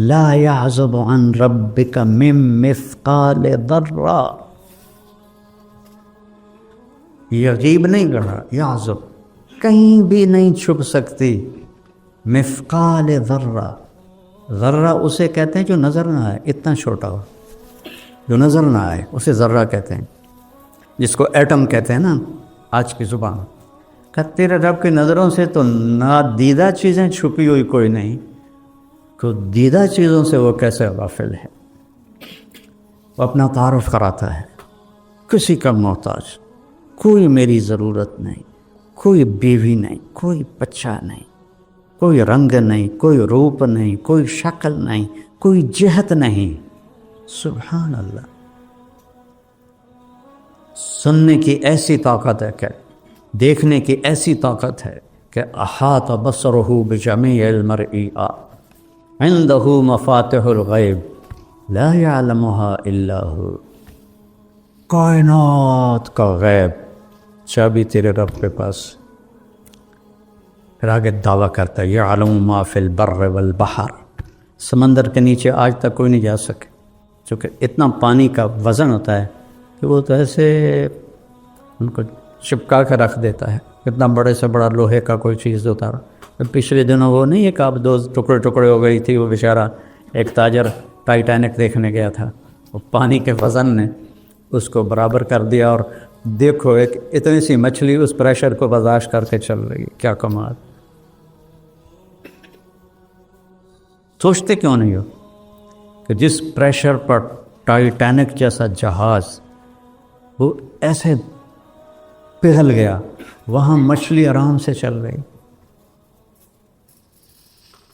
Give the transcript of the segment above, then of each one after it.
لا يعزب عن ربك من مثقال ذرہ، یغیب نہیں کرا، یعزب کہیں بھی نہیں چھپ سکتی، مثقال ذرہ، ذرہ اسے کہتے ہیں جو نظر نہ آئے، اتنا چھوٹا ہو جو نظر نہ آئے اسے ذرہ کہتے ہیں، جس کو ایٹم کہتے ہیں نا آج کی زبان۔ کہ تیرے رب کی نظروں سے تو نادیدہ چیزیں چھپی ہوئی کوئی نہیں، تو دیدہ چیزوں سے وہ کیسے غافل ہے؟ وہ اپنا تعارف کراتا ہے، کسی کا محتاج، کوئی میری ضرورت نہیں، کوئی بیوی نہیں، کوئی بچہ نہیں، کوئی رنگ نہیں، کوئی روپ نہیں، کوئی شکل نہیں، کوئی جہت نہیں۔ سبحان اللہ، سننے کی ایسی طاقت ہے کہ دیکھنے کی ایسی طاقت ہے کہ احاط بصرہ بجمیع المرئی عنده مفاتح الغیب لا يعلمها الا هو، کائنات کا غیب چابی تیرے رب کے پاس۔ پھر آگے دعویٰ کرتا ہے یعلم ما فی البر والبحر، سمندر کے نیچے آج تک کوئی نہیں جا سکے، چونکہ اتنا پانی کا وزن ہوتا ہے کہ وہ تو ایسے ان کو چپکا کے رکھ دیتا ہے، اتنا بڑے سے بڑا لوہے کا کوئی چیز اتارا۔ پچھلے دنوں وہ نہیں ایک آپ دو ٹکڑے ٹکڑے ہو گئی تھی، وہ بیچارہ ایک تاجر ٹائٹینک دیکھنے گیا تھا، وہ پانی کے وزن نے اس کو برابر کر دیا، اور دیکھو ایک اتنی سی مچھلی اس پریشر کو برداشت کر کے چل رہی، کیا کمال۔ سوچتے کیوں نہیں ہو کہ جس پریشر پر ٹائٹینک جیسا جہاز وہ ایسے پگھل گیا، وہاں مچھلی آرام سے چل رہی،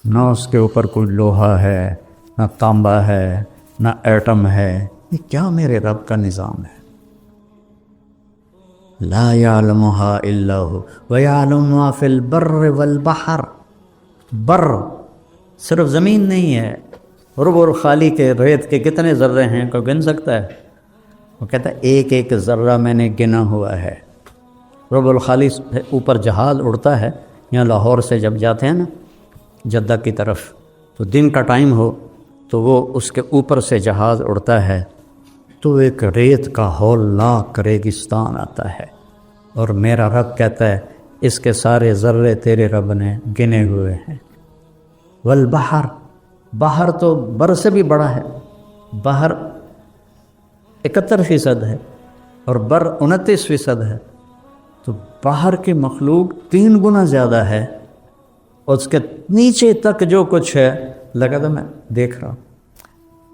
نہ اس کے اوپر کوئی لوہا ہے، نہ تانبا ہے، نہ ایٹم ہے۔ یہ کیا میرے رب کا نظام ہے؟ لا يعلمها الا هو ويعلم ما في البر والبحر، بر صرف زمین نہیں ہے، رب اور خالی کے ریت کے کتنے ذرے ہیں کوئی گن سکتا ہے؟ وہ کہتا ہے ایک ایک ذرہ میں نے گنا ہوا ہے۔ رب الخالی اوپر جہاز اڑتا ہے، یہاں لاہور سے جب جاتے ہیں نا جدہ کی طرف، تو دن کا ٹائم ہو تو وہ اس کے اوپر سے جہاز اڑتا ہے، تو ایک ریت کا ہولناک ریگستان آتا ہے، اور میرا رب کہتا ہے اس کے سارے ذرے تیرے رب نے گنے ہوئے ہیں۔ والبحر، بحر تو بر سے بھی بڑا ہے، بحر 71% ہے اور بر 29% ہے، تو باہر کی مخلوق 3 گنا زیادہ ہے، اور اس کے نیچے تک جو کچھ ہے لگا تو میں دیکھ رہا ہوں،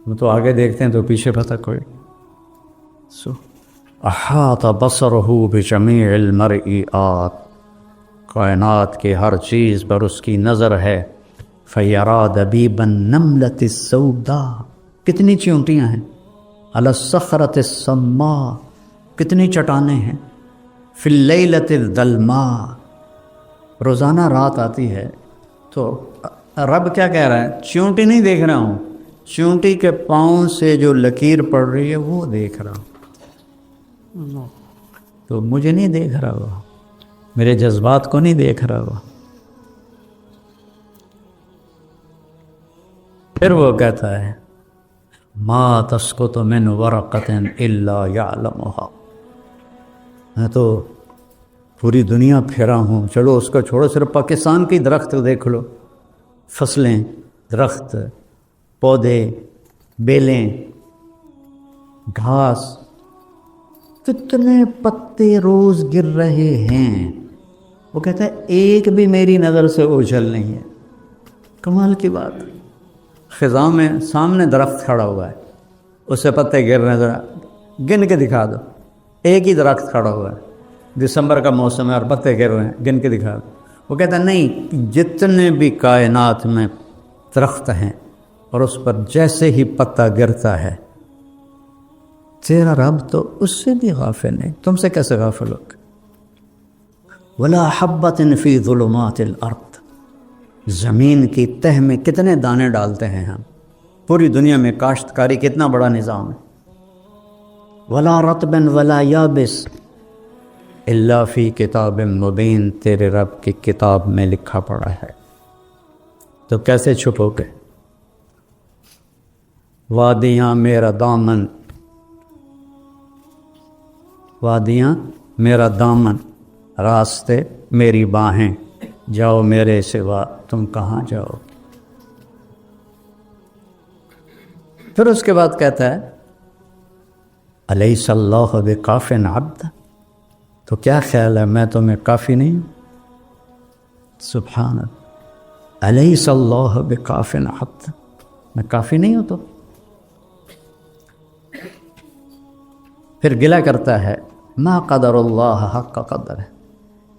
وہ تو آگے دیکھتے ہیں تو پیچھے پتہ کوئی۔ احاط بصرہ بجمیع المرئیات، کائنات کی ہر چیز پر اس کی نظر ہے۔ فیرا دبیب النملۃ السوداء، کتنی چیونٹیاں ہیں، علی الصخرۃ الصماء، کتنی چٹانیں ہیں، فی اللیلۃ الظلماء، روزانہ رات آتی ہے تو رب کیا کہہ رہا ہے؟ چیونٹی نہیں دیکھ رہا ہوں، چیونٹی کے پاؤں سے جو لکیر پڑ رہی ہے وہ دیکھ رہا ہوں، تو مجھے نہیں دیکھ رہا وہ، میرے جذبات کو نہیں دیکھ رہا وہ۔ پھر وہ کہتا ہے ما تسقط من ورقۃ الا یعلمها، میں تو پوری دنیا پھیرا ہوں، چلو اس کو چھوڑو، صرف پاکستان کی درخت دیکھ لو، فصلیں، درخت، پودے، بیلیں، گھاس، کتنے پتے روز گر رہے ہیں، وہ کہتا ہے ایک بھی میری نظر سے اوجھل نہیں ہے۔ کمال کی بات، خزاں میں سامنے درخت کھڑا ہوا ہے، اس سے پتے گر رہے ہیں، ذرا گن کے دکھا دو، ایک ہی درخت کھڑا ہوا ہے، دسمبر کا موسم ہے اور پتے گر رہے ہیں، گن کے دکھا دو۔ وہ کہتا ہے نہیں، جتنے بھی کائنات میں درخت ہیں اور اس پر جیسے ہی پتا گرتا ہے، تیرا رب تو اس سے بھی غافل ہے، تم سے کیسے غافل ہوگا؟ ولا حبۃ فی ظلمات الارض، زمین کی تہ میں کتنے دانے ڈالتے ہیں ہم، پوری دنیا میں کاشتکاری کتنا بڑا نظام ہے۔ ولا رطب ولا یابس الا فی کتاب مبین، تیرے رب کی کتاب میں لکھا پڑا ہے، تو کیسے چھپو گے؟ وادیاں میرا دامن، وادیاں میرا دامن، راستے میری باہیں، جاؤ میرے سوا تم کہاں جاؤ۔ پھر اس کے بعد کہتا ہے الیس اللہ بکاف عبدا، تو کیا خیال ہے میں تمہیں کافی نہیں ہوں؟ سبحان اللہ، الیس اللہ بکاف عبدا، میں کافی نہیں ہوں تو؟ پھر گلہ کرتا ہے ما قدر اللہ حق قدر،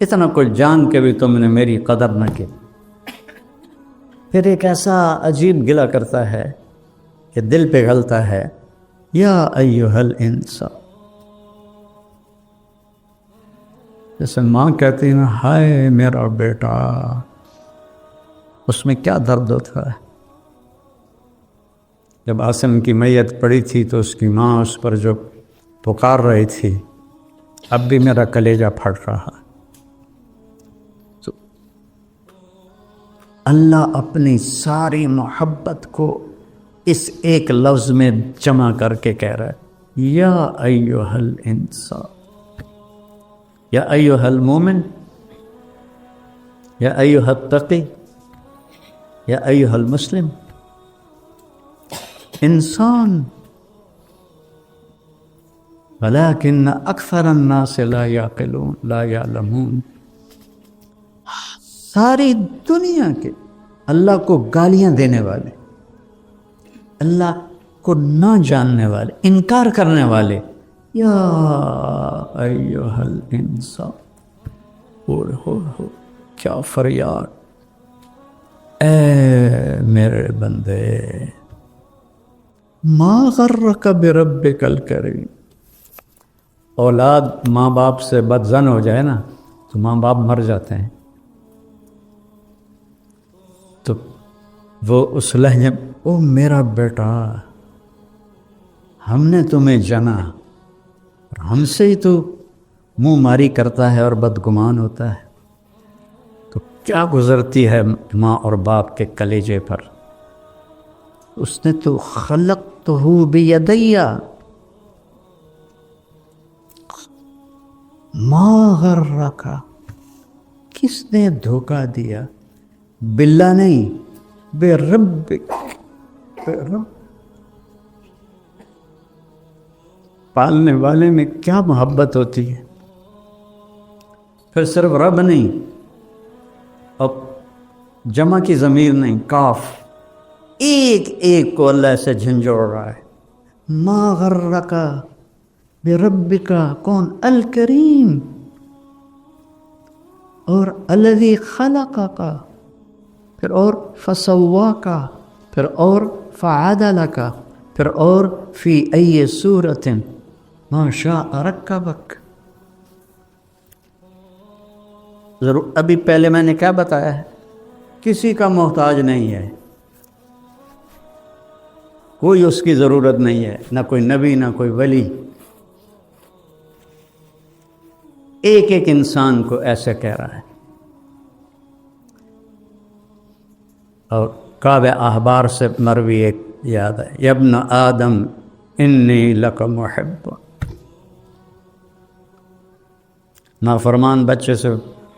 اتنا کچھ جان کے بھی تم نے میری قدر نہ کی۔ پھر ایک ایسا عجیب گلہ کرتا ہے کہ دل پگھلتا ہے، یا ایھا الانسان، جیسے ماں کہتی ہے نا ہائے میرا بیٹا، اس میں کیا درد ہوتا ہے۔ جب عاصم کی میت پڑی تھی تو اس کی ماں اس پر جو پکار رہی تھی، اب بھی میرا کلیجہ پھٹ رہا۔ تو اللہ اپنی ساری محبت کو اس ایک لفظ میں جمع کر کے کہہ رہا ہے، یا ایھا الانسان، یا ایھا المومن، یا ایھا التقی، یا ایھا المسلم، انسان، ولکن اکثر الناس لا یعقلون لا یعلمون۔ ساری دنیا کے اللہ کو گالیاں دینے والے، اللہ کو نہ جاننے والے، انکار کرنے والے، یا ایھا الانسان، ہو کیا فریاد، اے میرے بندے، ما غرک بربک الکریم۔ اولاد ماں باپ سے بدظن ہو جائے نا تو ماں باپ مر جاتے ہیں، تو وہ اس لہجے او میرا بیٹا، ہم نے تمہیں جنا اور ہم سے ہی تو منہ ماری کرتا ہے اور بدگمان ہوتا ہے، تو کیا گزرتی ہے ماں اور باپ کے کلیجے پر۔ اس نے تو خلقتہ بیدی، ما غرک، کس نے دھوکہ دیا، باللہ نہیں، بے ربک، پالنے والے میں کیا محبت ہوتی ہے۔ پھر صرف رب نہیں، اب جمع کی ضمیر نہیں، کاف، ایک ایک کو اللہ سے جھنجھوڑ رہا ہے۔ ما غرک بربک، کون؟ الکریم، اور الذی خلقک، پھر اور فسواک، پھر اور فعدلک، پھر اور فی ای صورت ما شاء رکبک۔ ضرور ابھی پہلے میں نے کیا بتایا ہے، کسی کا محتاج نہیں ہے، کوئی اس کی ضرورت نہیں ہے، نہ کوئی نبی نہ کوئی ولی۔ ایک ایک انسان کو ایسے کہہ رہا ہے۔ اور کعب احبار سے مروی ایک یاد ہے، یا ابن آدم انی لک محب۔ نافرمان بچے سے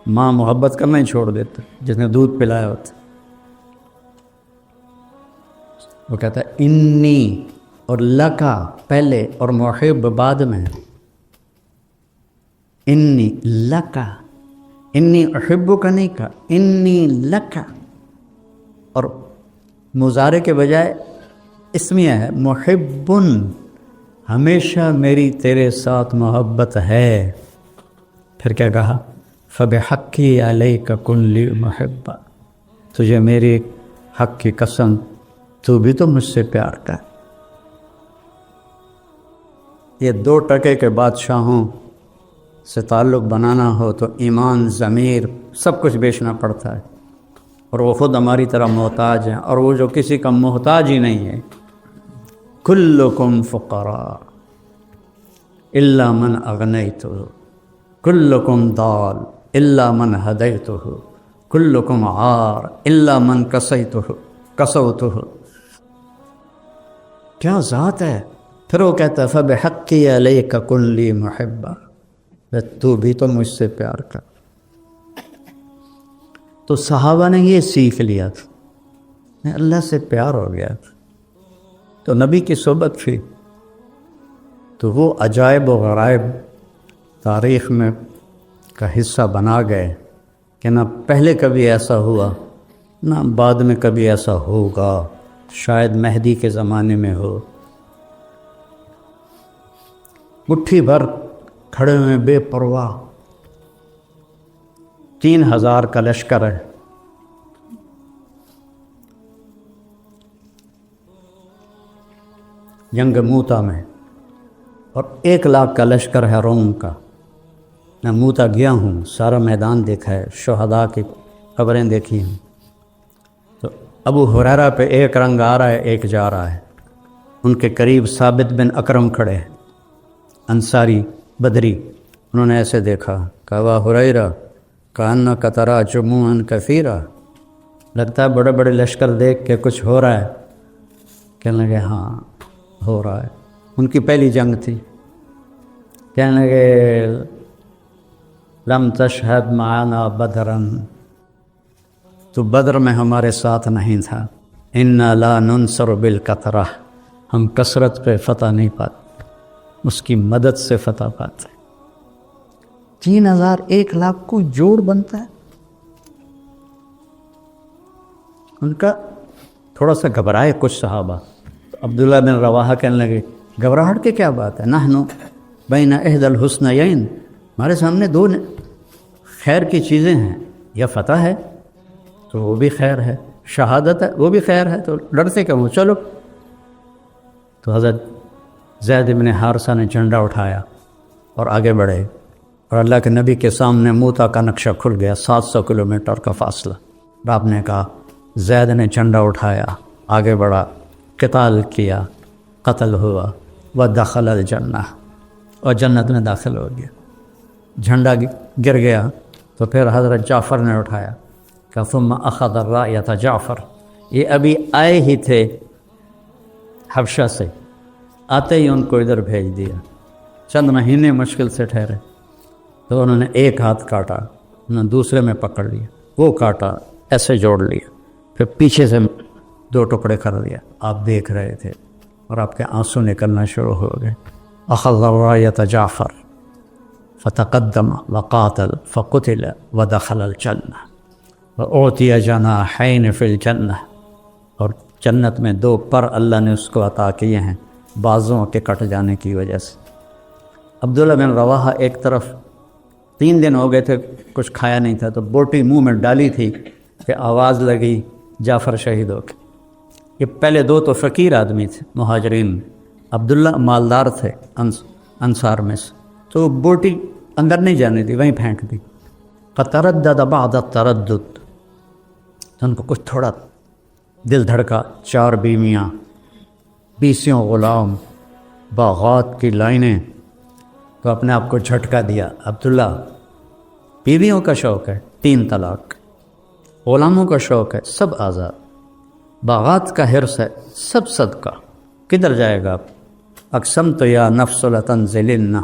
ماں محبت کرنا ہی چھوڑ دیتا، جس نے دودھ پلایا ہوتا، وہ کہتا ہے انی، اور لکا پہلے اور محب بعد میں، انی لکا، انی احبک نہیں کہا، انی لکا، اور مضارع کے بجائے اسمیہ ہے، محبن، ہمیشہ میری تیرے ساتھ محبت ہے۔ پھر کیا کہا، فبحقی علیک کن لی محبا، تجھے میری حق کی قسم، تو بھی تو مجھ سے پیار کر۔ یہ 2 ٹکے کے بادشاہوں سے تعلق بنانا ہو تو ایمان، ضمیر، سب کچھ بیچنا پڑتا ہے، اور وہ خود ہماری طرح محتاج ہیں، اور وہ جو کسی کا محتاج ہی نہیں ہے۔ کلکم فقراء الا من اغنیتہ، کلکم ضال الا من ہدیتہ، کلکم عار الا من کسوتہ۔ کیا ذات ہے. پھر وہ کہتا ہے فَبِحَقِّي عَلَيْكَ كُن لِّي مُحِبًّا، تو بھی تو مجھ سے پیار کر. تو صحابہ نے یہ سیکھ لیا تھا، اللہ سے پیار ہو گیا تھا تو نبی کی صحبت تھی. تو وہ عجائب و غرائب تاریخ میں کا حصہ بنا گئے کہ نہ پہلے کبھی ایسا ہوا نہ بعد میں کبھی ایسا ہوگا، شاید مہدی کے زمانے میں ہو. مٹھی بھر کھڑے ہوئے بے پرواہ، 3000 کا لشکر ہے. جنگ موتا میں، اور 1 لاکھ کا لشکر ہے روم کا. میں موتا گیا ہوں، سارا میدان دیکھا ہے، شہداء کی قبریں دیکھی ہیں. تو ابو ہریرہ پہ ایک رنگ آ رہا ہے، ایک جا رہا ہے. ان کے قریب ثابت بن اکرم کھڑے ہیں، انصاری بدری. انہوں نے ایسے دیکھا، کہا ابا ہریرہ کأنک تری جموعا کثیرا، لگتا ہے بڑے بڑے لشکر دیکھ کے کچھ ہو رہا ہے. کہنے لگے ہاں ہو رہا ہے. ان کی پہلی جنگ تھی. کہنے لگے لم تشہد معنا بدرا، تو بدر میں ہمارے ساتھ نہیں تھا. انا لا ننصر بالکثرہ، ہم کثرت پہ فتح نہیں پاتے، اس کی مدد سے فتح پاتے. 3000 1 لاکھ کو جوڑ بنتا ہے. ان کا تھوڑا سا گھبرائے کچھ صحابہ. عبداللہ بن رواحہ کہنے لگے گھبراہٹ کی کیا بات ہے، نحن بین احد الحسنیین، ہمارے سامنے 2 خیر کی چیزیں ہیں، یا فتح ہے تو وہ بھی خیر ہے، شہادت ہے وہ بھی خیر ہے، تو ڈرتے کیوں، چلو. تو حضرت زید بن حارثہ نے جھنڈا اٹھایا اور آگے بڑھے، اور اللہ کے نبی کے سامنے موتا کا نقشہ کھل گیا، 700 کلومیٹر کا فاصلہ. آپ نے کہا، زید نے جھنڈا اٹھایا، آگے بڑھا، قتال کیا، قتل ہوا، ودخل الجنہ، اور جنت میں داخل ہو گیا. جھنڈا گر گیا تو پھر حضرت جعفر نے اٹھایا کہ ثم اخذ الرایۃ جعفر. یہ ابھی آئے ہی تھے حبشہ سے، آتے ہی ان کو ادھر بھیج دیا. چند مہینے مشکل سے ٹھہرے تو انہوں نے ایک ہاتھ کاٹا، انہوں نے دوسرے میں پکڑ لیا، وہ کاٹا، ایسے جوڑ لیا، پھر پیچھے سے 2 ٹکڑے کر دیا. آپ دیکھ رہے تھے اور آپ کے آنسو نکلنا شروع ہو گئے. اخذ الرایۃ جعفر فتقدم وقاتل فقتل ودخل الجنہ واعطی جناحین فی الجنہ. اور جنت میں 2 پر اللہ نے اس کو عطا کیے ہیں بازوں کے کٹ جانے کی وجہ سے. عبداللہ بن رواحہ ایک طرف 3 دن ہو گئے تھے، کچھ کھایا نہیں تھا، تو بوٹی منہ میں ڈالی تھی کہ آواز لگی جعفر شہید ہو کے. یہ پہلے 2 تو فقیر آدمی تھے مہاجرین، عبداللہ مالدار تھے انصار میں سے، تو بوٹی اندر نہیں جانے دی، وہیں پھینک دی. فتردد بعد التردد، تو ان کو کچھ تھوڑا دل دھڑکا. 4 بیویاں، 20 غلام، باغات کی لائنیں، تو اپنے آپ کو جھٹکا دیا. عبداللہ بیویوں کا شوق ہے 3 طلاق، غلاموں کا شوق ہے سب آزاد، باغات کا حرص ہے سب صدقہ، کدھر جائے گا آپ؟ اقسمت یا نفس لتنزلن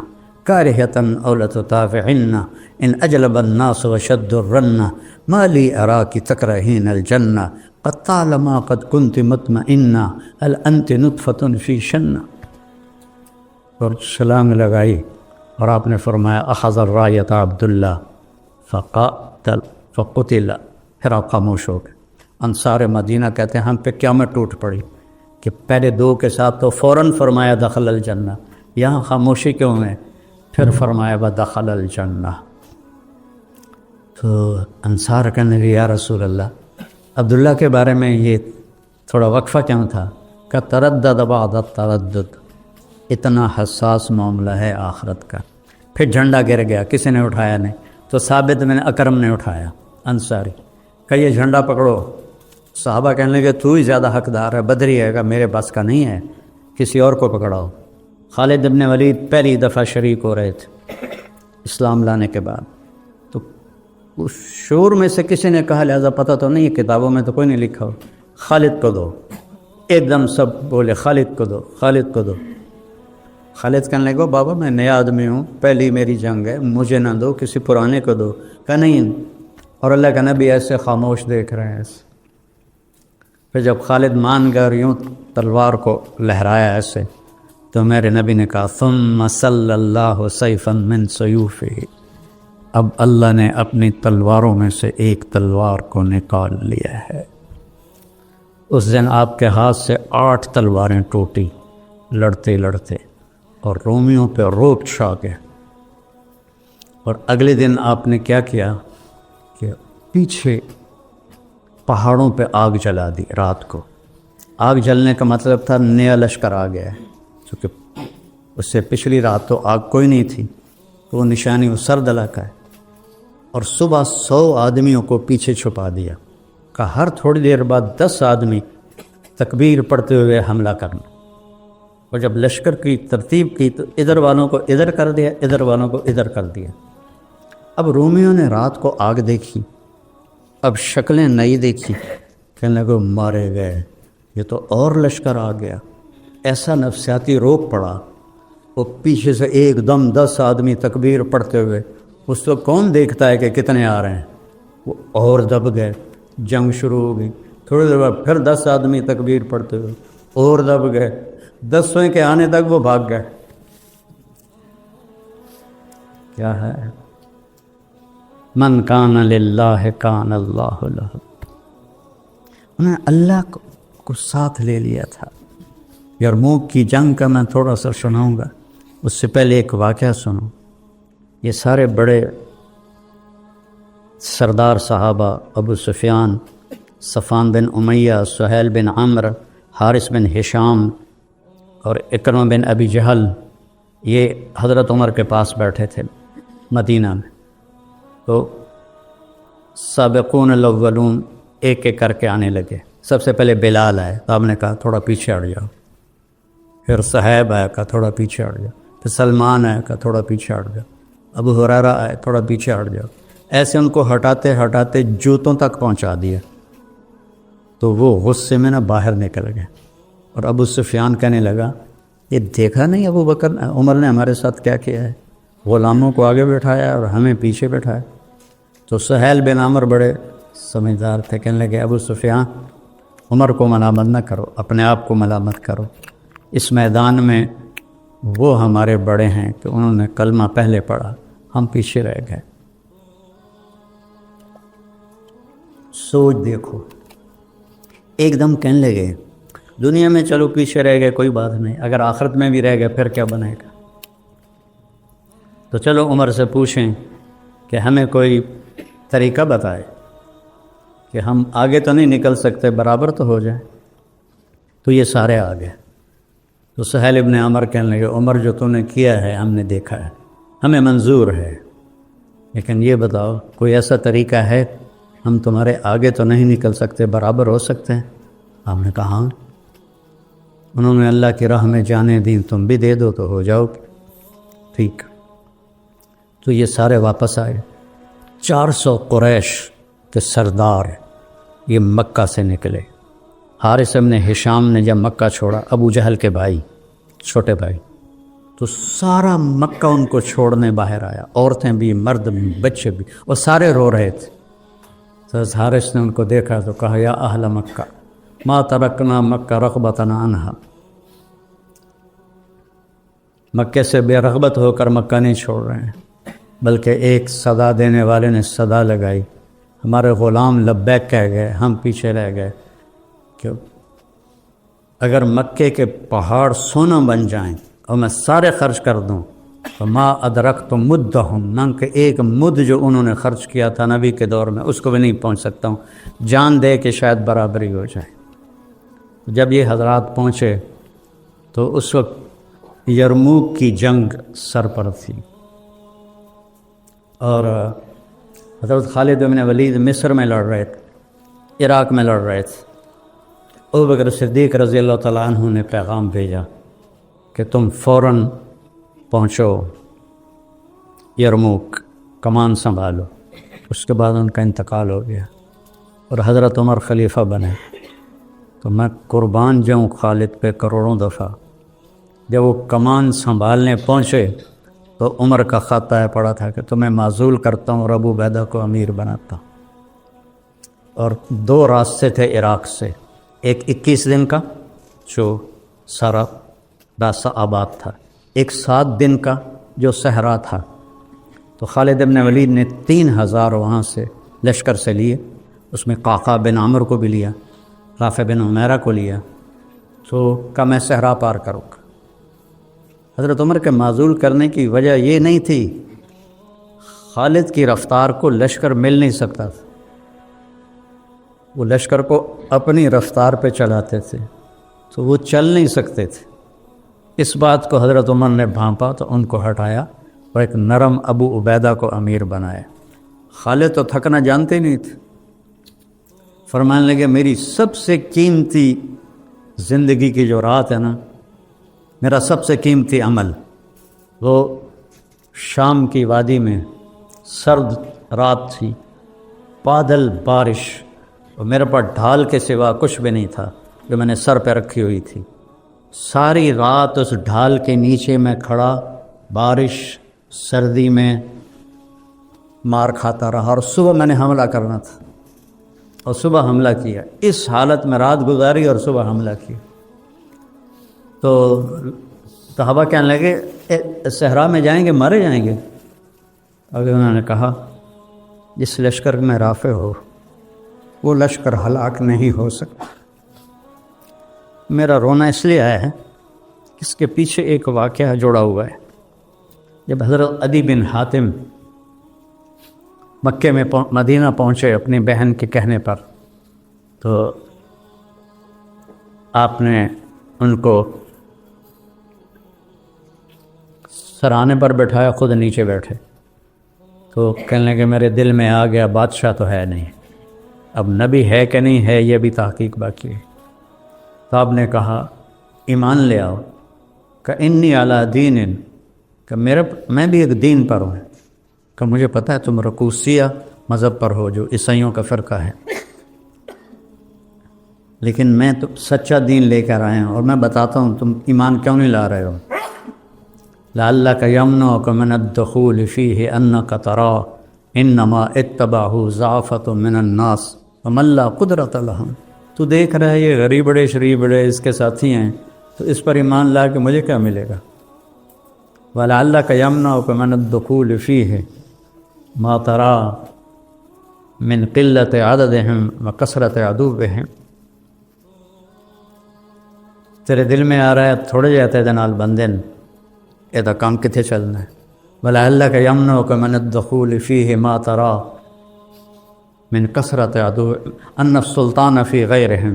کارہتن او لتطاوعن ان اجلب الناس وشد الرن ما لی اراکی تکرہین الجنہ قد طالما قد کنت مطمئنہ هل انت نطفة فی شنہ. اور چھلانگ لگائی اور آپ نے فرمایا اخذ الرایۃ عبداللہ فقاتل فقتل. پھر آپ خاموش ہو گئے. انصار مدینہ کہتے ہیں ہم پہ قیامت ٹوٹ پڑی کہ پہلے 2 کے ساتھ تو فوراً فرمایا دخل الجنہ، یہاں خاموشی کیوں ہے؟ پھر فرمایا دخل الجنہ. تو انصار کہنے لگے یا رسول اللہ، عبداللہ کے بارے میں یہ تھوڑا وقفہ کیوں تھا؟ کہ تردد بعد التردد، اتنا حساس معاملہ ہے آخرت کا. پھر جھنڈا گر گیا، کسی نے اٹھایا نہیں، تو ثابت بن اکرم نے اٹھایا، انصاری، کہ یہ جھنڈا پکڑو. صحابہ کہنے لگے تو ہی زیادہ حقدار ہے، بدری ہے گا، میرے بس کا نہیں ہے، کسی اور کو پکڑاؤ. خالد بن ولید پہلی دفعہ شریک ہو رہے تھے اسلام لانے کے بعد، تو اس شور میں سے کسی نے کہا، لہذا پتہ تو نہیں، کتابوں میں تو کوئی نہیں لکھا ہو، خالد کو دو. ایک دم سب بولے خالد کو دو، خالد کو دو۔ خالد کہنے لگا بابا میں نیا آدمی ہوں، پہلی میری جنگ ہے، مجھے نہ دو، کسی پرانے کو دو۔ کہا نہیں، اور اللہ کا نبی ایسے خاموش دیکھ رہے ہیں ایسے۔ پھر جب خالد مان گیا اور یوں تلوار کو لہرایا ایسے، تو میرے نبی نے کہا ثم صلی اللہ سیفا من سیوفہ، اب اللہ نے اپنی تلواروں میں سے ایک تلوار کو نکال لیا ہے۔ اس دن آپ کے ہاتھ سے 8 تلواریں ٹوٹی لڑتے لڑتے، اور رومیوں پہ روب چھا گئے۔ اور اگلے دن آپ نے کیا کیا کہ پیچھے پہاڑوں پہ آگ جلا دی رات کو۔ آگ جلنے کا مطلب تھا نیا لشکر آ گیا ہے، چونکہ اس سے پچھلی رات تو آگ کوئی نہیں تھی، تو وہ نشانی وہ سرد علاقہ ہے۔ اور صبح 100 آدمیوں کو پیچھے چھپا دیا، کہ ہر تھوڑی دیر بعد 10 آدمی تکبیر پڑھتے ہوئے حملہ کرنا۔ اور جب لشکر کی ترتیب کی تو ادھر والوں کو ادھر کر دیا، ادھر والوں کو ادھر کر دیا۔ اب رومیوں نے رات کو آگ دیکھی، اب شکلیں نئی دیکھی، کہنے لگے مارے گئے، یہ تو اور لشکر آ گیا۔ ایسا نفسیاتی روک پڑا، وہ پیچھے سے ایک دم 10 آدمی تکبیر پڑھتے ہوئے، اس وقت کون دیکھتا ہے کہ کتنے آ رہے ہیں، وہ اور دب گئے، جنگ شروع ہو گئی۔ تھوڑی دیر بعد پھر 10 آدمی تکبیر پڑھتے ہوئے اور دب گئے، 10ویں کے آنے تک وہ بھاگ گئے۔ کیا ہے؟ من کان للہ کان اللہ لہ، انہوں نے اللہ کو ساتھ لے لیا تھا۔ یرموک کی جنگ کا میں تھوڑا سا سناؤں گا، اس سے پہلے ایک واقعہ سنو۔ یہ سارے بڑے سردار صحابہ، ابو سفیان، صفوان بن امیہ، سہیل بن عمرو، حارث بن ہشام اور اکرمہ بن ابی جہل، یہ حضرت عمر کے پاس بیٹھے تھے مدینہ میں۔ تو سابقون الاولون ایک ایک کر کے آنے لگے۔ سب سے پہلے بلال آئے، تو آپ نے کہا تھوڑا پیچھے ہٹ جاؤ۔ پھر صہیب آیا، کہا تھوڑا پیچھے ہٹ جاؤ۔ پھر سلمان آیا، کہا تھوڑا پیچھے ہٹ جاؤ۔ ابو ہریرہ آئے، تھوڑا پیچھے ہٹ جاؤ۔ ایسے ان کو ہٹاتے ہٹاتے جوتوں تک پہنچا دیا۔ تو وہ غصے میں باہر نکل گئے، اور ابو سفیان کہنے لگا یہ دیکھا نہیں ابو بکر عمر نے ہمارے ساتھ کیا کیا ہے، غلاموں کو آگے بٹھایا اور ہمیں پیچھے بٹھایا۔ تو سہیل بن عمرو بڑے سمجھدار تھے، کہنے لگے ابو سفیان عمر کو ملامت نہ کرو، اپنے آپ کو ملامت کرو، اس میدان میں وہ ہمارے بڑے ہیں کہ انہوں نے کلمہ پہلے پڑھا، ہم پیچھے رہ گئے۔ سوچ دیکھو، ایک دم کہنے لگے دنیا میں چلو پیچھے رہ گئے کوئی بات نہیں، اگر آخرت میں بھی رہ گئے پھر کیا بنے گا؟ تو چلو عمر سے پوچھیں کہ ہمیں کوئی طریقہ بتائے کہ ہم آگے تو نہیں نکل سکتے، برابر تو ہو جائے۔ تو یہ سارے آ گئے۔ تو سہیل ابن عمر کہنے لگے عمر جو تم نے کیا ہے ہم نے دیکھا ہے، ہمیں منظور ہے، لیکن یہ بتاؤ کوئی ایسا طریقہ ہے ہم تمہارے آگے تو نہیں نکل سکتے، برابر ہو سکتے ہیں؟ ہم نے کہا ہاں۔ انہوں نے اللہ کی راہ میں جانے دیں، تم بھی دے دو تو ہو جاؤ گے۔ ٹھیک۔ تو یہ سارے واپس آئے۔ 400 قریش کے سردار یہ مکہ سے نکلے۔ حارث بن ہشام نے جب مکہ چھوڑا، ابو جہل کے بھائی، چھوٹے بھائی، تو سارا مکہ ان کو چھوڑنے باہر آیا، عورتیں بھی، مرد بھی، بچے بھی، اور سارے رو رہے تھے۔ تو حارث نے ان کو دیکھا تو کہا یا اہل مکہ ما ترکنا مکہ رغبتنا عنہا، مکے سے بے رغبت ہو کر مکہ نہیں چھوڑ رہے ہیں، بلکہ ایک صدا دینے والے نے صدا لگائی، ہمارے غلام لبیک کہہ گئے، ہم پیچھے رہ گئے۔ کہ اگر مکے کے پہاڑ سونا بن جائیں اور میں سارے خرچ کر دوں تو ما ادرکت مدہم، نہ کہ ایک مد جو انہوں نے خرچ کیا تھا نبی کے دور میں اس کو بھی نہیں پہنچ سکتا ہوں، جان دے کہ شاید برابری ہو جائے۔ جب یہ حضرات پہنچے تو اس وقت یرموک کی جنگ سر پر تھی، اور حضرت خالد بن ولید مصر میں لڑ رہے تھے، عراق میں لڑ رہے تھے۔ ابو بکر صدیق رضی اللہ تعالیٰ عنہ نے پیغام بھیجا کہ تم فوراً پہنچو یرموک، کمان سنبھالو۔ اس کے بعد ان کا انتقال ہو گیا اور حضرت عمر خلیفہ بنے۔ تو میں قربان جاؤں خالد پہ کروڑوں دفعہ۔ جب وہ کمان سنبھالنے پہنچے تو عمر کا خط آیا پڑا تھا کہ تمہیں معزول کرتا ہوں اور ابو عبیدہ کو امیر بناتا ہوں۔ اور 2 راستے تھے عراق سے، ایک 21 دن کا جو سارا راستہ آباد تھا، ایک 7 دن کا جو صحرا تھا۔ تو خالد بن ولید نے 3000 وہاں سے لشکر سے لیے، اس میں قعقاع بن عمرو کو بھی لیا، رافع بن عمیرہ کو لیا، تو کہا میں صحرا پار کروں گا۔ حضرت عمر کے معزول کرنے کی وجہ یہ نہیں تھی، خالد کی رفتار کو لشکر مل نہیں سکتا تھا، وہ لشکر کو اپنی رفتار پہ چلاتے تھے تو وہ چل نہیں سکتے تھے۔ اس بات کو حضرت عمر نے بھانپا تو ان کو ہٹایا اور ایک نرم ابو عبیدہ کو امیر بنایا۔ خالد تو تھکنا جانتے نہیں تھے، فرمانے لگے میری سب سے قیمتی زندگی کی جو رات ہے نا، میرا سب سے قیمتی عمل، وہ شام کی وادی میں سرد رات تھی، بادل بارش، اور میرے پاس ڈھال کے سوا کچھ بھی نہیں تھا جو میں نے سر پہ رکھی ہوئی تھی۔ ساری رات اس ڈھال کے نیچے میں کھڑا، بارش سردی میں مار کھاتا رہا، اور صبح میں نے حملہ کرنا تھا اور صبح حملہ کیا۔ اس حالت میں رات گزاری اور صبح حملہ کیا۔ تو صحابہ کہنے لگے صحرا میں جائیں گے مارے جائیں گے؟ ابھی انہوں نے کہا جس لشکر میں رافع ہو وہ لشکر ہلاک نہیں ہو سکتا۔ میرا رونا اس لیے آیا ہے کہ اس کے پیچھے ایک واقعہ جڑا ہوا ہے۔ جب حضرت عدی بن حاتم مکے میں مدینہ پہنچے اپنی بہن کے کہنے پر، تو آپ نے ان کو سرانے پر بٹھایا، خود نیچے بیٹھے، تو کہنے لگے میرے دل میں آ گیا بادشاہ تو ہے نہیں، اب نبی ہے کہ نہیں ہے یہ بھی تحقیق باقی ہے۔ تو آپ نے کہا ایمان لے آؤ، کہ انی علی دین، کہ میں بھی ایک دین پر ہوں، کہ مجھے پتہ ہے تم رکوسیہ مذہب پر ہو جو عیسائیوں کا فرقہ ہے، لیکن میں تو سچا دین لے کر آیا ہوں، اور میں بتاتا ہوں تم ایمان کیوں نہیں لا رہے ہو۔ لعلک یمنعک من الدخول فیہ انک تری انما اتبعہ ضعفۃ من الناس ومن لا قدرۃ لہم۔ تو دیکھ رہا ہے یہ غریبڑے شریبڑے اس کے ساتھی ہیں، تو اس پر ایمان لا کے مجھے کیا ملے گا؟ وَلَعَلَّكَ يَمْنَعُكَ مِنَ الدُّخُولِ فِيهِ مَا تَرَى مِنْ قِلَّةِ عَدَدِهِمْ وَكَثْرَةِ عَدُوِّهِمْ۔ تیرے دل میں آ رہا ہے تھوڑے جاتے دے نال بندن یہ تو کام کتنے چلنا ہے۔ وَلَعَلَّكَ يَمْنَعُكَ مِنَ الدُّخُولِ فِيهِ مَا تَرَى من کثرت عدوِّهِمْ أَنَّ السُّلْطَانَ فِي غَيْرِهِمْ۔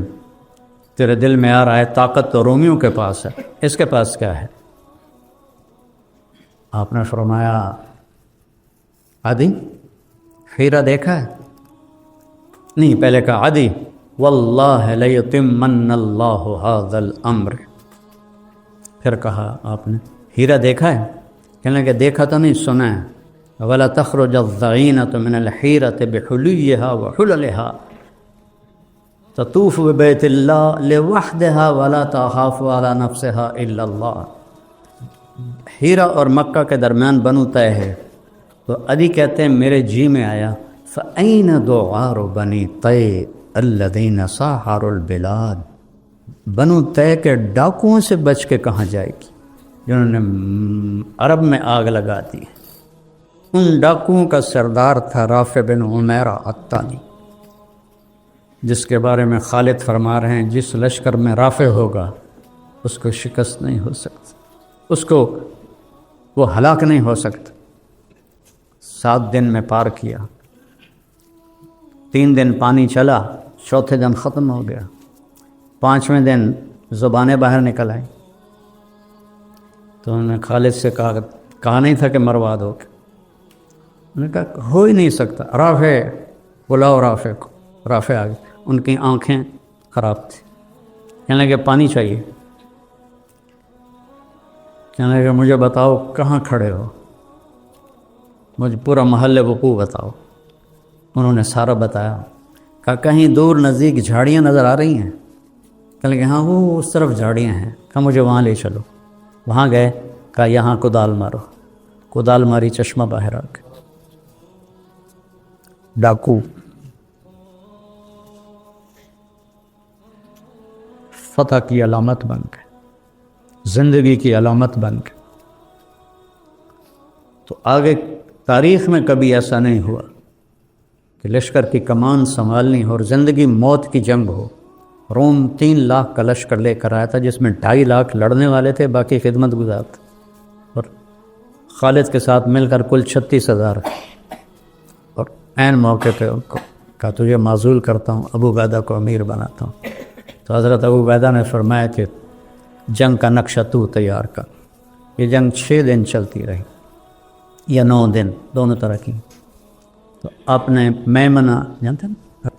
تیرے دل میں آ رہا ہے طاقت تو رومیوں کے پاس ہے، اس کے پاس کیا ہے؟ آپ نے فرمایا عدی ہیرا دیکھا ہے؟ نہیں، پہلے کہا عدی واللہ لیتمن اللہ ھذا الامر، پھر کہا آپ نے ہیرا دیکھا ہے؟ کہنے لگے دیکھا تو نہیں، سنا ہے۔ ولا تخرج الضعینۃ من الحیرۃ بحلیھا وحللھا تطوف ببیت اللہ لوحدھا ولا تخاف علی نفسھا الا اللہ۔ ہیرا اور مکہ کے درمیان بنو طے ہے، تو عدی کہتے ہیں میرے جی میں آیا فَأَيْنَ دُعَارُ بَنِي طَيْ الَّذِينَ سَاحَرُوا الْبِلَادِ، بنو طے کے ڈاکوؤں سے بچ کے کہاں جائے گی جنہوں نے عرب میں آگ لگا دی۔ ان ڈاکوؤں کا سردار تھا رافع بن عمیرہ الطانی، جس کے بارے میں خالد فرما رہے ہیں جس لشکر میں رافع ہوگا اس کو شکست نہیں ہو سکتی، اس کو وہ ہلاک نہیں ہو سکتا۔ 7 دن میں پار کیا، 3 دن پانی چلا، چوتھے دن ختم ہو گیا، 5ویں دن زبانیں باہر نکل آئیں۔ تو انہوں نے خالد سے کہا نہیں تھا کہ مروا دو، انہوں نے کہا ہو ہی نہیں سکتا، رافع بلاؤ رافع کو۔ رافع آ گئے، ان کی آنکھیں خراب تھیں، کہنے لگے پانی چاہیے، کہنے لگے مجھے بتاؤ کہاں کھڑے ہو، مجھے پورا محل وقوع بتاؤ۔ انہوں نے سارا بتایا، کہا کہیں دور نزدیک جھاڑیاں نظر آ رہی ہیں؟ کہنے لگے ہاں وہ اس طرف جھاڑیاں ہیں، کہا مجھے وہاں لے چلو. وہاں گئے، کہا یہاں کدال مارو. کدال ماری، چشمہ باہر آ گیا. ڈاکو فتح کی علامت بن گئے، زندگی کی علامت بن گئے. تو آگے تاریخ میں کبھی ایسا نہیں ہوا کہ لشکر کی کمان سنبھالنی ہو اور زندگی موت کی جنگ ہو. روم 3 لاکھ کا لشکر لے کر آیا تھا، جس میں 2.5 لاکھ لڑنے والے تھے، باقی خدمت گزار تھے. اور خالد کے ساتھ مل کر کل 36,000. اور عین موقع پہ ان کو کہا تجھے معزول کرتا ہوں، ابو عبیدہ کو امیر بناتا ہوں. تو حضرت ابو عبیدہ نے فرمایا کہ جنگ کا نقشہ تو تیار کر. یہ جنگ 6 دن چلتی رہی یا 9 دن، دونوں طرح کی. تو آپ نے میمنہ جانتے ہیں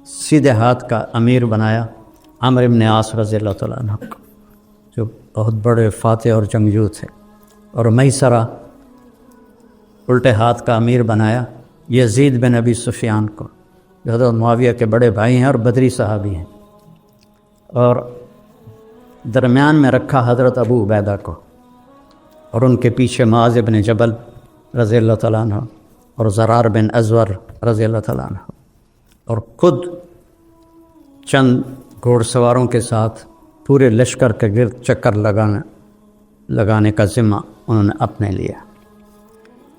سیدھے ہاتھ کا امیر بنایا عمرو بن عاص رضی اللہ تعالیٰ عنہ کو، جو بہت بڑے فاتح اور جنگجو تھے. اور میسرہ الٹے ہاتھ کا امیر بنایا یزید بن ابی سفیان کو، جو حضرت معاویہ کے بڑے بھائی ہیں اور بدری صحابی ہیں. اور درمیان میں رکھا حضرت ابو عبیدہ کو، اور ان کے پیچھے معاذ بن جبل رضی اللہ تعالیٰ عنہ اور زرار بن ازور رضی اللہ تعالیٰ عنہ، اور خود چند گھوڑ سواروں کے ساتھ پورے لشکر کے گرد چکر لگانے کا ذمہ انہوں نے اپنے لیا.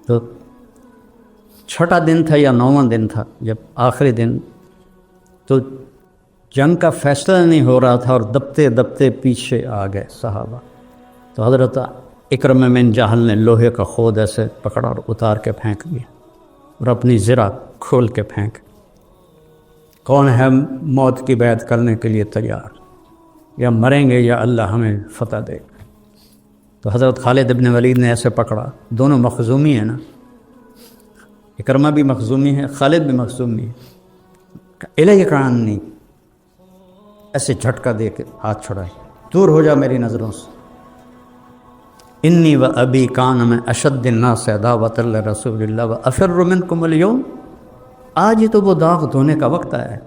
تو 6واں دن تھا یا 9واں دن تھا، جب آخری دن، تو جنگ کا فیصلہ نہیں ہو رہا تھا اور دبتے دبتے پیچھے آ گئے صحابہ. تو حضرت اکرمہ بن جہل نے لوہے کا خود ایسے پکڑا اور اتار کے پھینک دیا اور اپنی زرہ کھول کے پھینک. کون ہے موت کی بیعت کرنے کے لیے تیار؟ یا مریں گے یا اللہ ہمیں فتح دے گا. تو حضرت خالد ابن ولید نے ایسے پکڑا، دونوں مخزومی ہیں نا، اکرمہ بھی مخزومی ہے، خالد بھی مخزومی ہے. الیہ کعنی، ایسے جھٹکا دے کے ہاتھ چھڑائے، دور ہو جا میری نظروں سے. انی و ابی کان میں اشد الناس عداوۃ لرسول اللہ و افر منکم اليوم. آج ہی تو وہ داغ دھونے کا وقت آیا ہے.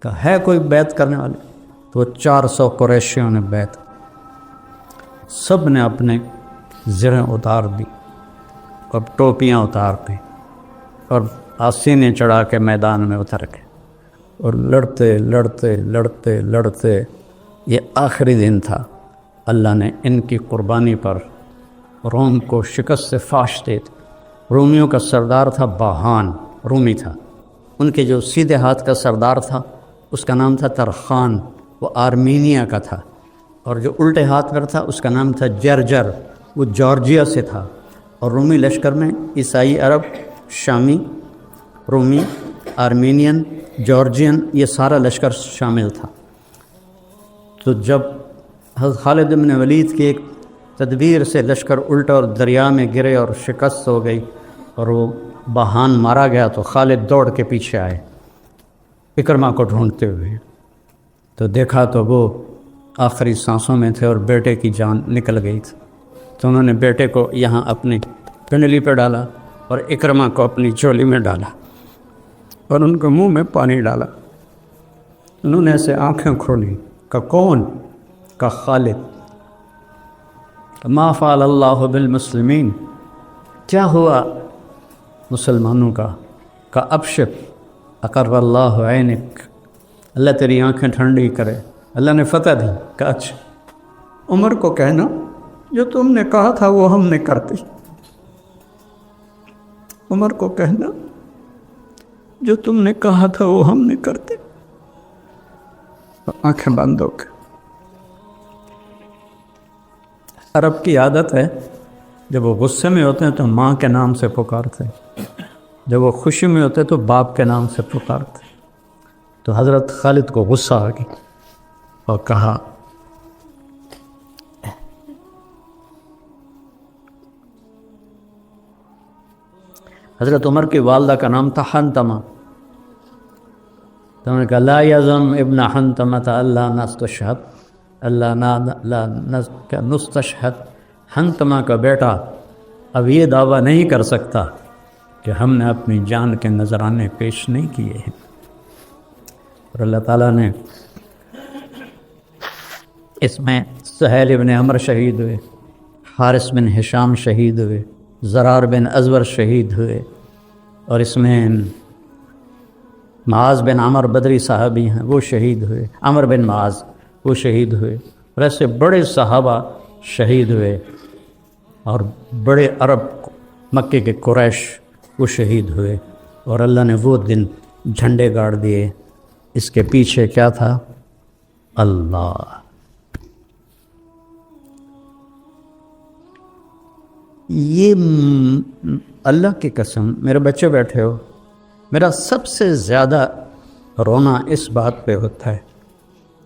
کہ ہے کوئی بیعت کرنے والے؟ تو 400 قریشیوں نے بیعت، سب نے اپنے زریں اتار دی اور ٹوپیاں اتار دی اور آستینیں چڑھا کے میدان میں اتر گئے. اور لڑتے لڑتے لڑتے لڑتے یہ آخری دن تھا. اللہ نے ان کی قربانی پر روم کو شکست سے فاش دے دی. رومیوں کا سردار تھا باہان، رومی تھا. ان کے جو سیدھے ہاتھ کا سردار تھا اس کا نام تھا ترخان، وہ آرمینیا کا تھا. اور جو الٹے ہاتھ پر تھا اس کا نام تھا جرجر، وہ جارجیا سے تھا. اور رومی لشکر میں عیسائی عرب، شامی، رومی، آرمینین، جارجین، یہ سارا لشکر شامل تھا. تو جب حضرت خالد بن ولید کی ایک تدبیر سے لشکر الٹا اور دریا میں گرے اور شکست ہو گئی اور وہ باہان مارا گیا، تو خالد دوڑ کے پیچھے آئے اکرمہ کو ڈھونڈتے ہوئے. تو دیکھا تو وہ آخری سانسوں میں تھے اور بیٹے کی جان نکل گئی تھی. تو انہوں نے بیٹے کو یہاں اپنی پنڈلی پہ ڈالا اور اکرمہ کو اپنی چولی میں ڈالا اور ان کو منہ میں پانی ڈالا. انہوں نے ایسے آنکھیں کھولی کہ کون؟ کہ خالد. ما فعل اللہ بالمسلمین، کیا ہوا مسلمانوں کا؟ کہ ابشر اقر اللہ عینک، اللہ تیری آنکھیں ٹھنڈی کرے، اللہ نے فتح دی. کہ اچھا عمر کو کہنا جو تم نے کہا تھا وہ ہم نے کرتے. عمر کو کہنا جو تم نے کہا تھا وہ ہم نے کرتے. آنکھیں بند ہو کے. عرب کی عادت ہے جب وہ غصے میں ہوتے ہیں تو ماں کے نام سے پکارتے، جب وہ خوشی میں ہوتے تو باپ کے نام سے پکارتے. تو حضرت خالد کو غصہ آ گئی اور کہا حضرت عمر کی والدہ کا نام تھا حنتمہ. تو انہوں نے کہا لا یزم ابن حنتمہ اللہ نستشہد، اللہ نستشہد. حنتمہ کا بیٹا اب یہ دعویٰ نہیں کر سکتا کہ ہم نے اپنی جان کے نذرانے پیش نہیں کیے ہیں. اور اللہ تعالیٰ نے اس میں سہیل بن عمر شہید ہوئے، حارث بن ہشام شہید ہوئے، زرار بن ازور شہید ہوئے، اور اس میں معاذ بن عمر بدری صحابی ہیں وہ شہید ہوئے، عمر بن معاذ وہ شہید ہوئے، اور ایسے بڑے صحابہ شہید ہوئے، اور بڑے عرب مکے کے قریش وہ شہید ہوئے، اور اللہ نے وہ دن جھنڈے گاڑ دیے۔ اس کے پیچھے کیا تھا؟ اللہ۔ یہ اللہ کی قسم، میرے بچے بیٹھے ہو، میرا سب سے زیادہ رونا اس بات پہ ہوتا ہے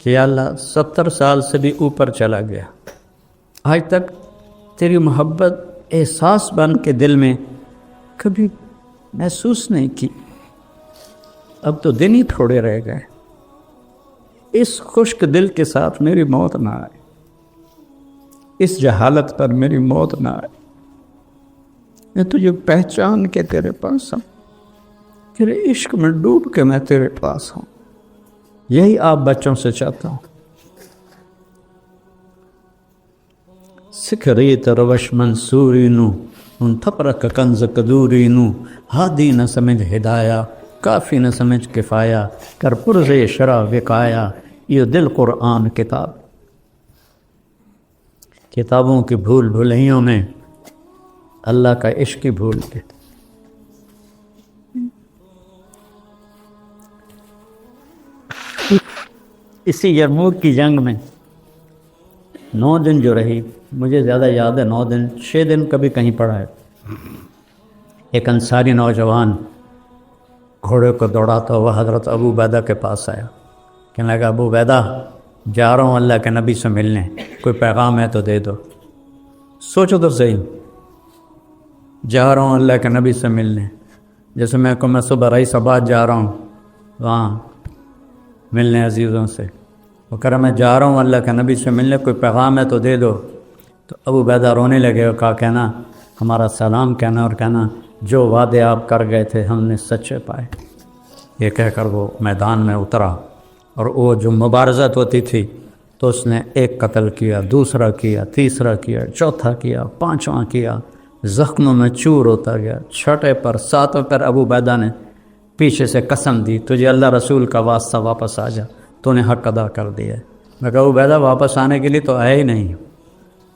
کہ یا اللہ 70 سال سے بھی اوپر چلا گیا، آج تک تیری محبت احساس بن کے دل میں کبھی محسوس نہیں کی، اب تو دن ہی تھوڑے رہ گئے، اس خشک دل کے ساتھ میری موت نہ آئے، اس جہالت پر میری موت نہ آئے، میں تجھے پہچان کے تیرے پاس ہوں، تیرے عشق میں ڈوب کے میں تیرے پاس ہوں۔ یہی آپ بچوں سے چاہتا ہوں۔ سکھ ریت روش منصوری نو ان تھپرک کنز کدوری نو، ہادی نہ سمجھ ہدایا کافی نہ سمجھ کفایا، کر پرز شرع وقایا، یہ دل قرآن کتاب۔ کتابوں کی بھول بھلیوں میں اللہ کا عشق ہی بھول کے۔ اسی یرموک کی جنگ میں 9 دن جو رہی، مجھے زیادہ یاد ہے 9 دن 6 دن کبھی کہیں پڑا ہے، ایک انصاری نوجوان گھوڑے کو دوڑاتا ہوا حضرت ابو عبیدہ کے پاس آیا، کہنے لگا ابو عبیدہ جا رہا ہوں اللہ کے نبی سے ملنے، کوئی پیغام ہے تو دے دو۔ سوچو تو صحیح، جا رہا ہوں اللہ کے نبی سے ملنے، جیسے میں صبح رئیس آباد جا رہا ہوں وہاں ملنے عزیزوں سے، وہ کہہ رہا میں جا رہا ہوں اللہ کے نبی سے ملنے، کوئی پیغام ہے تو دے دو۔ تو ابو عبیدہ رونے لگے اور کہا کہنا ہمارا سلام کہنا اور کہنا جو وعدے آپ کر گئے تھے ہم نے سچے پائے۔ یہ کہہ کر وہ میدان میں اترا، اور وہ جو مبارزت ہوتی تھی تو اس نے ایک قتل کیا، دوسرا کیا، تیسرا کیا، چوتھا کیا، پانچواں کیا، زخموں میں چور ہوتا گیا، چھٹے پر 7ویں پر ابو عبیدہ نے پیچھے سے قسم دی تجھے اللہ رسول کا واسطہ واپس آ جا، تو نے حق ادا کر دیا ہے۔ میں کہا ابو عبیدہ واپس آنے کے لیے تو آئے ہی نہیں،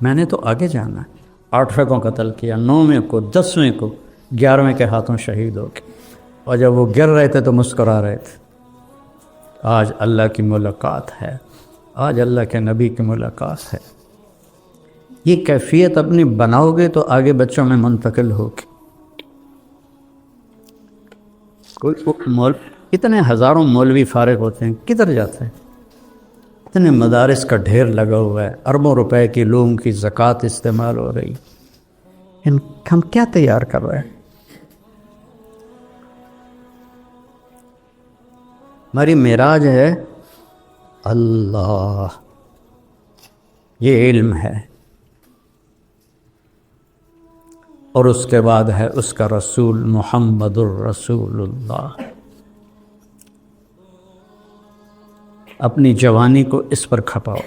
میں نے تو آگے جانا ہے۔ 8ویں کو قتل کیا، 9ویں کو، 10ویں کو، 11ویں کے ہاتھوں شہید ہو گئے، اور جب وہ گر رہے تھے تو مسکرا رہے تھے۔ آج اللہ کی ملاقات ہے، آج اللہ کے نبی کی ملاقات ہے۔ یہ کیفیت اپنی بناؤ گے تو آگے بچوں میں منتقل ہوگی۔ اتنے ہزاروں مولوی فارغ ہوتے ہیں، کدھر جاتے ہیں؟ اتنے مدارس کا ڈھیر لگا ہوا ہے، اربوں روپے کی لوگوں کی زکوٰۃ استعمال ہو رہی، ہم کیا تیار کر رہے ہیں؟ ہماری معراج ہے اللہ، یہ علم ہے، اور اس کے بعد ہے اس کا رسول محمد الرسول اللہ۔ اپنی جوانی کو اس پر کھپاؤ،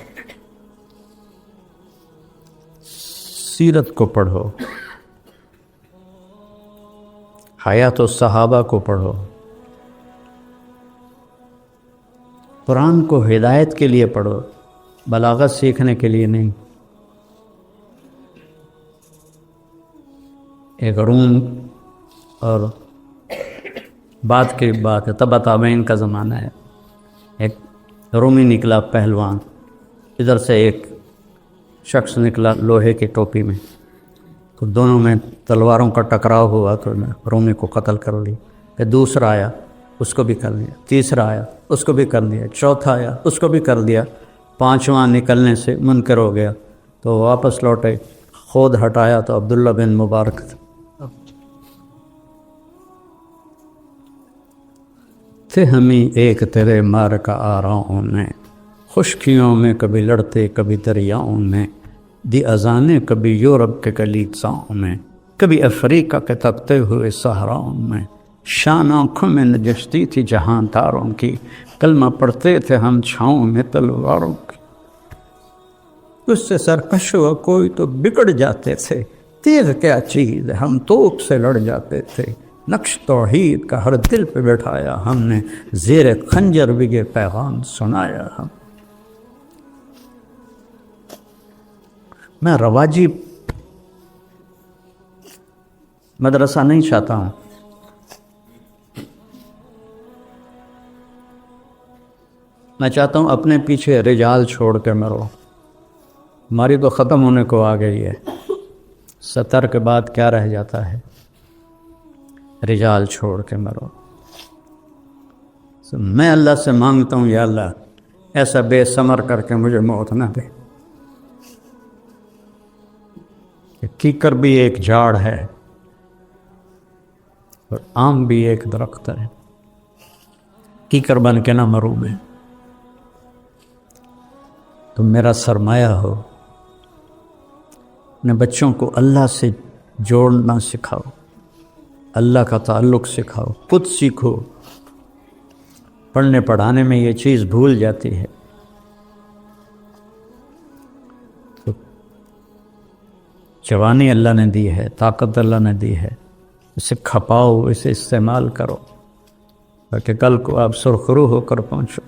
سیرت کو پڑھو، حیات الصحابہ کو پڑھو، قرآن کو ہدایت کے لیے پڑھو، بلاغت سیکھنے کے لیے نہیں۔ ایک روم اور بات کی بات ہے، تبا تابعین کا زمانہ ہے، ایک رومی نکلا پہلوان، ادھر سے ایک شخص نکلا لوہے کی ٹوپی میں، تو دونوں میں تلواروں کا ٹکراؤ ہوا تو رومی کو قتل کر لی۔ پھر دوسرا آیا اس کو بھی کر دیا، تیسرا آیا اس کو بھی کر دیا، چوتھا آیا اس کو بھی کر دیا، 5واں نکلنے سے منکر ہو گیا تو واپس لوٹے، خود ہٹایا تو عبداللہ بن مبارک تھے ہمیں ایک تیرے مار کا آراؤں میں، خشکیوں میں کبھی لڑتے کبھی دریاؤں میں، دی اذانیں کبھی یورپ کے گلیچاؤں میں، کبھی افریقہ کے تپتے ہوئے صحراؤں میں، شان آنکھوں میں نجشتی تھی جہاں تاروں کی، کلمہ پڑھتے تھے ہم چھاؤں میں تلواروں کی۔ اس سے سرکش ہوا کوئی تو بگڑ جاتے تھے، تیغ کیا چیز ہے، ہم توپ سے لڑ جاتے تھے، نقش توحید کا ہر دل پہ بٹھایا ہم نے، زیر خنجر بھی یہ پیغام سنایا ہم۔ میں رواجی مدرسہ نہیں چاہتا ہوں، میں چاہتا ہوں اپنے پیچھے رجال چھوڑ کے مرو۔ ہماری تو ختم ہونے کو آ گئی ہے، 70 کے بعد کیا رہ جاتا ہے؟ رجال چھوڑ کے مرو۔ میں اللہ سے مانگتا ہوں یا اللہ ایسا بے ثمر کر کے مجھے موت نہ دے۔ کیکر بھی ایک جھاڑ ہے اور آم بھی ایک درخت ہے، کیکر بن کے نہ مروں میں۔ تم میرا سرمایہ ہو، اپنے بچوں کو اللہ سے جوڑنا سکھاؤ، اللہ کا تعلق سکھاؤ، خود سیکھو۔ پڑھنے پڑھانے میں یہ چیز بھول جاتی ہے۔ تو جوانی اللہ نے دی ہے، طاقت اللہ نے دی ہے، اسے کھپاؤ، اسے استعمال کرو تاکہ کل کو آپ سرخرو ہو کر پہنچو۔